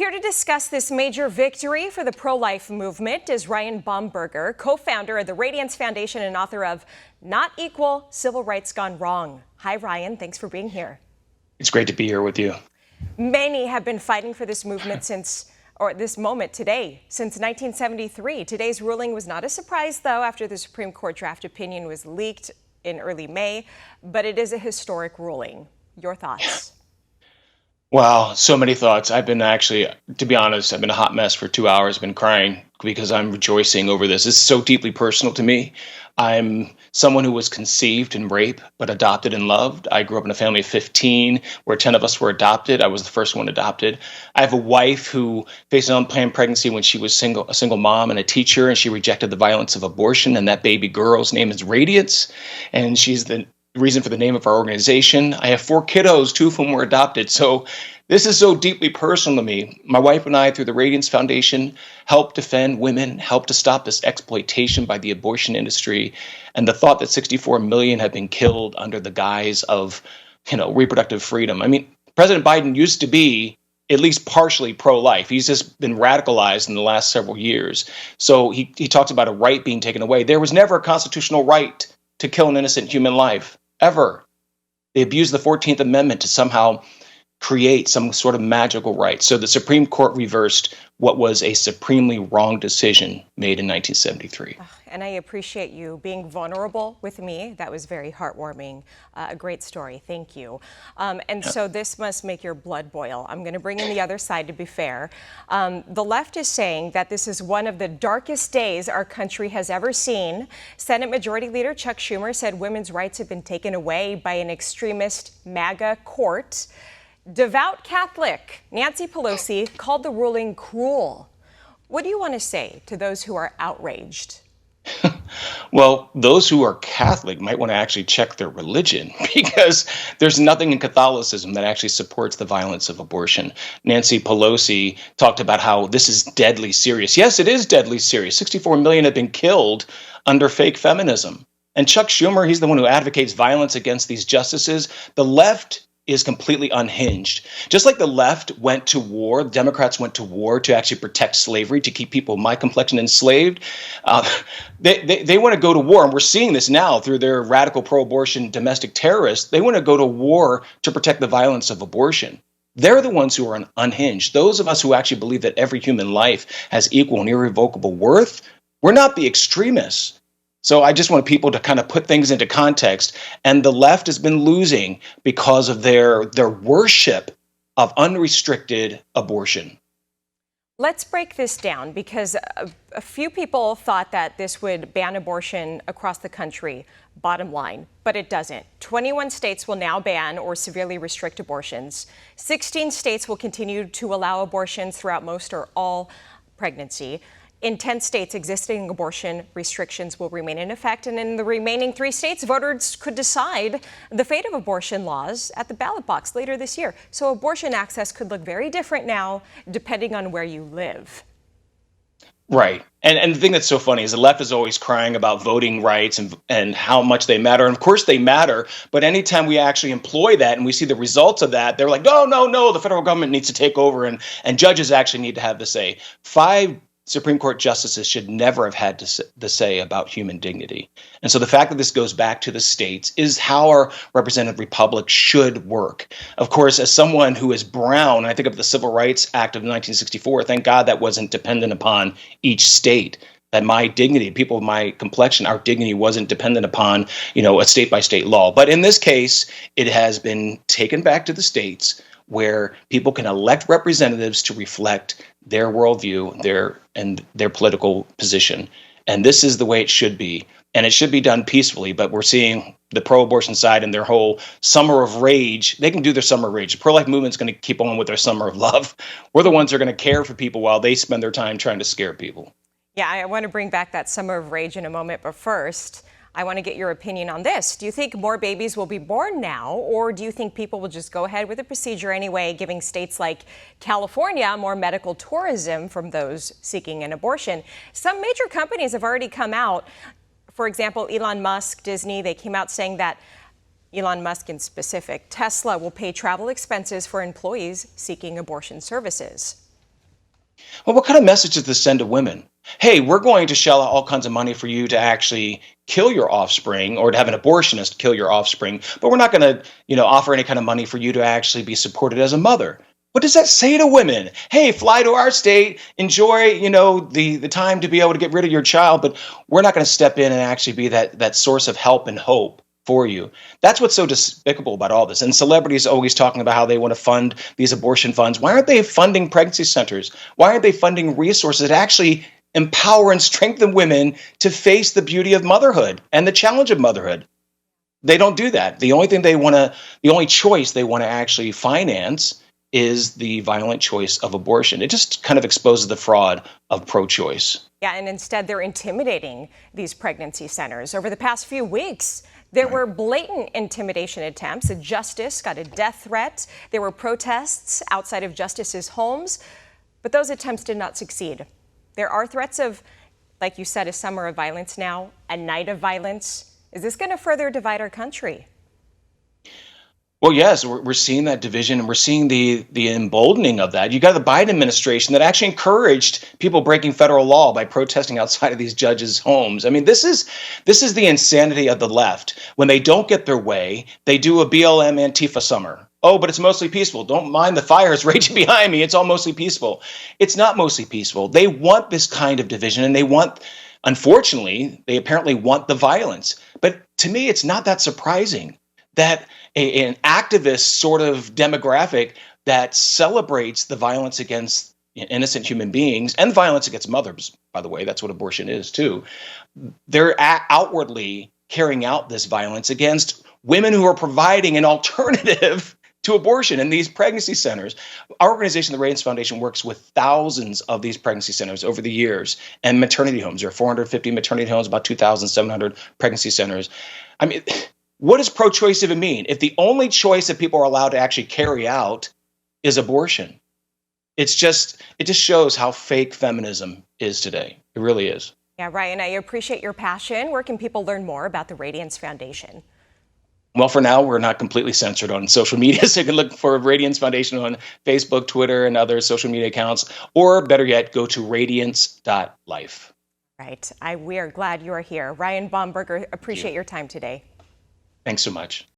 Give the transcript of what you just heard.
Here to discuss this major victory for the pro-life movement is Ryan Bomberger, co-founder of the Radiance Foundation and author of Not Equal, Civil Rights Gone Wrong. Hi, Ryan. Thanks for being here. It's great to be here with you. Many have been fighting for this movement this moment today, since 1973. Today's ruling was not a surprise, though, after the Supreme Court draft opinion was leaked in early May, but it is a historic ruling. Your thoughts? Wow, so many thoughts. I've been to be honest, I've been a hot mess for 2 hours. I've been crying because I'm rejoicing over this. It's so deeply personal to me. I'm someone who was conceived in rape, but adopted and loved. I grew up in a family of 15 where 10 of us were adopted. I was the first one adopted. I have a wife who faced an unplanned pregnancy when she was a single mom and a teacher, and she rejected the violence of abortion. And that baby girl's name is Radiance, and she's the reason for the name of our organization. I have 4 kiddos, 2 of whom were adopted. So this is so deeply personal to me. My wife and I, through the Radiance Foundation, help defend women, help to stop this exploitation by the abortion industry. And the thought that 64 million have been killed under the guise of, reproductive freedom. I mean, President Biden used to be at least partially pro-life. He's just been radicalized in the last several years. So he talks about a right being taken away. There was never a constitutional right to kill an innocent human life, ever. They abused the 14th Amendment to somehow create some sort of magical right. So the Supreme Court reversed what was a supremely wrong decision made in 1973. And I appreciate you being vulnerable with me. That was very heartwarming. A great story. Thank you. So this must make your blood boil. I'm going to bring in the other side to be fair. The left is saying that this is one of the darkest days our country has ever seen. Senate Majority Leader Chuck Schumer said women's rights have been taken away by an extremist MAGA court. Devout Catholic Nancy Pelosi called the ruling cruel. What do you want to say to those who are outraged? Well, those who are Catholic might want to actually check their religion, because there's nothing in Catholicism that actually supports the violence of abortion. Nancy Pelosi talked about how this is deadly serious. Yes, it is deadly serious. 64 million have been killed under fake feminism. And Chuck Schumer, he's the one who advocates violence against these justices. The left is completely unhinged. Just like the left went to war, the Democrats went to war to actually protect slavery, to keep people of my complexion enslaved. They want to go to war, and we're seeing this now through their radical pro-abortion domestic terrorists. They want to go to war to protect the violence of abortion. They're the ones who are unhinged. Those of us who actually believe that every human life has equal and irrevocable worth, we're not the extremists. So I just want people to kind of put things into context. And the left has been losing because of their worship of unrestricted abortion. Let's break this down, because a few people thought that this would ban abortion across the country, bottom line, but it doesn't. 21 states will now ban or severely restrict abortions. 16 states will continue to allow abortions throughout most or all pregnancy. In 10 states, existing abortion restrictions will remain in effect, and in the remaining 3 states, voters could decide the fate of abortion laws at the ballot box later this year. So abortion access could look very different now, depending on where you live. Right. And the thing that's so funny is the left is always crying about voting rights and how much they matter. And of course they matter. But anytime we actually employ that and we see the results of that, they're like, no, the federal government needs to take over, and judges actually need to have the say. 5 Supreme Court justices should never have had the say about human dignity. And so the fact that this goes back to the states is how our representative republic should work. Of course, as someone who is brown, I think of the Civil Rights Act of 1964, thank God that wasn't dependent upon each state. That my dignity, people of my complexion, our dignity wasn't dependent upon, a state-by-state law. But in this case, it has been taken back to the states, where people can elect representatives to reflect their worldview, their political position. And this is the way it should be. And it should be done peacefully. But we're seeing the pro-abortion side and their whole summer of rage. They can do their summer of rage. The pro-life movement's going to keep on with their summer of love. We're the ones who are going to care for people while they spend their time trying to scare people. Yeah, I want to bring back that summer of rage in a moment. But first, I want to get your opinion on this. Do you think more babies will be born now, or do you think people will just go ahead with the procedure anyway, giving states like California more medical tourism from those seeking an abortion? Some major companies have already come out. For example, Elon Musk, Disney, they came out saying that Elon Musk in specific, Tesla will pay travel expenses for employees seeking abortion services. Well, what kind of message does this send to women? Hey, we're going to shell out all kinds of money for you to actually kill your offspring or to have an abortionist kill your offspring, but we're not going to, offer any kind of money for you to actually be supported as a mother. What does that say to women? Hey, fly to our state, enjoy, the time to be able to get rid of your child, but we're not going to step in and actually be that source of help and hope for you. That's what's so despicable about all this. And celebrities always talking about how they want to fund these abortion funds. Why aren't they funding pregnancy centers? Why aren't they funding resources that actually empower and strengthen women to face the beauty of motherhood and the challenge of motherhood? They don't do that. The only choice they want to actually finance is the violent choice of abortion. It just kind of exposes the fraud of pro-choice. Yeah, and instead they're intimidating these pregnancy centers. Over the past few weeks, there were blatant intimidation attempts. A justice got a death threat. There were protests outside of justices' homes, but those attempts did not succeed. There are threats of, like you said, a summer of violence now, a night of violence. Is this going to further divide our country? Well, yes, we're seeing that division, and we're seeing the emboldening of that. You got the Biden administration that actually encouraged people breaking federal law by protesting outside of these judges' homes. I mean, this is the insanity of the left. When they don't get their way, they do a BLM Antifa summer. Oh, but it's mostly peaceful. Don't mind the fires raging behind me. It's all mostly peaceful. It's not mostly peaceful. They want this kind of division, and unfortunately, they apparently want the violence. But to me, it's not that surprising that an activist sort of demographic that celebrates the violence against innocent human beings and violence against mothers, by the way, that's what abortion is too. They're outwardly carrying out this violence against women who are providing an alternative to abortion in these pregnancy centers. Our organization, the Radiance Foundation, works with thousands of these pregnancy centers over the years and maternity homes. There are 450 maternity homes, about 2,700 pregnancy centers. I mean, what does pro-choice even mean? If the only choice that people are allowed to actually carry out is abortion, it just shows how fake feminism is today. It really is. Yeah, Ryan, I appreciate your passion. Where can people learn more about the Radiance Foundation? Well, for now, we're not completely censored on social media, so you can look for Radiance Foundation on Facebook, Twitter, and other social media accounts, or better yet, go to radiance.life. Right. We are glad you are here. Ryan Bomberger, appreciate your time today. Thanks so much.